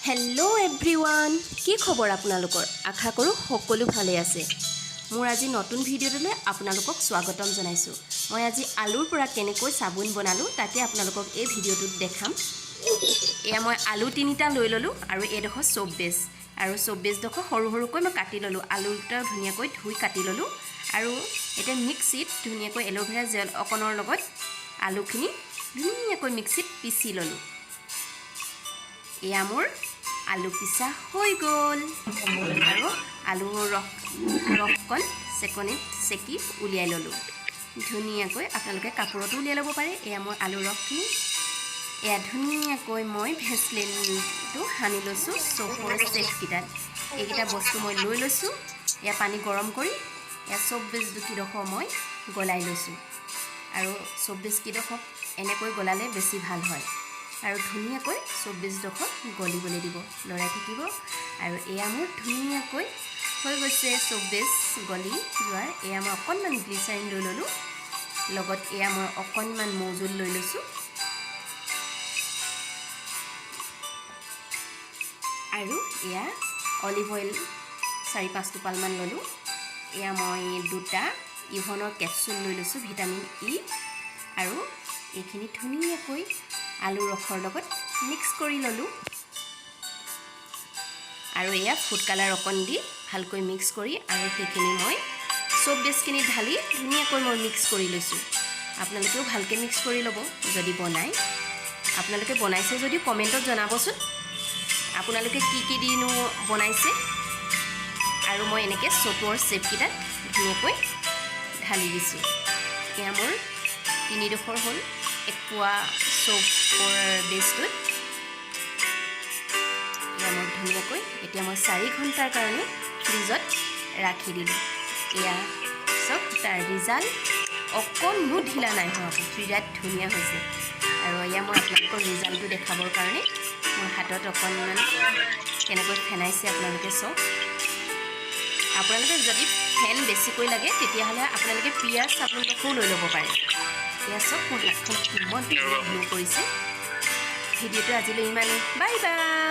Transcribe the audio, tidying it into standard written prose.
Hello everyone की खबर आपनालोकर आशा करूँ सकलो भाले आछे। मोर आज नतुन भिडिओले आपनालोকক स्वागतम जनाइছো। मैं आज आलुर পৰা केनेকৈ साबुन बनालो ताके आपनालोকক ए भिडिओटुत देखाम। एया मैं आलु 3टा লৈ ললো আৰু এডখ চব্বেজ আৰু চব্বেজডখ সৰু সৰুকৈ মই কাটি ললো। আলুটা ধুনিয়াকৈ ধুই কাটি ললো আৰু এটা মিক্সিত ধুনিয়াকৈ এলোভেৰা জেল অকনৰ লগত আলুখিনি ধুনিয়াকৈ মিক্সিত পিছি ললো। এয়া মোৰ आलू पिसा हो गल और आलू रखन सेकनित सेकी उलियाई ललो। धुनियाको आपनालोके कापोरत उलियाई लब पारे। एया मोर आलू रखखिनि एया धुनियाको मैं भेसलिनटो हानि लैसो सोफर सेटकिटात। एकिटा बस्तु मैं লৈ लैसो। एया पानी गरम करी एया चब्बेज किडख मैं गलाई लैसो और चब्बेज किडख एनेকৈ गलाले बेছি ভাল হয় और धुनियाকৈ चब्बेजडख गलिबले দিব लৰাই থাকিব। और एया मोर धुनियाকৈ হৈ গৈছে चब्बेज गली যোৱাৰ। एया মই অকণমান গ্লিচাৰিন লৈ ললো লগত एया মই অকণমান মৌজুল লৈ লৈছো আৰু एया অলিভ অইল 4-5 টোপালমান ললো। एया মই দুটা ইভনৰ কেপচুল লৈ লৈছো ভিটামিন ই আৰু এইখিনি ধুনিয়াকৈ आलू रखर लगत मिक्स करी ललो और एया फूड कलर अकन दी भालকৈ मिक्स करी और সেইখিনি মই চব্বেজখিনি ঢালি ধুনিয়াকৈ মই मिक्स करी लैसो। आपनालोकेও ভালকৈ मिक्स करी लব যদি বনাই। आपनालोके बनाइছে যদি कमेन्टत जनाबसुन आपनालोके की दिनो बनाइছে और मैं এনেকে চপৰ शेपकिटात ধুনিয়াকৈ ঢালি দিছো। এয়া মোৰ 3 ডোখৰ হল एक पुआ चपर बेसटुत मैं धुनियाকৈ এতিয়া मैं 4 घंटार कारण फ्रिजत राखी दिलो। एया सब तार रिजाल्ट अकनो ढिला नाइ हुआ बिराट धुनिया होइसे और एया मैं आपनालोকৰ रिजाल्टটো देखाবৰ কাৰণে মই হাতত অকণমান কেনেকৈ ফেনাইছে आपनालोके सब। आपनालोके যদি ফেন বেছিকৈ লাগে তেতিয়াহলে आपनालोके পিয়াজ আপোনালোকেও লৈ ল'ব পাৰে। এয়া সব মোৰ হাতখন কিমান গ্লো কৰিছে। ভিডিঅ'টো আজিলৈ ইমানেই। Bye bye.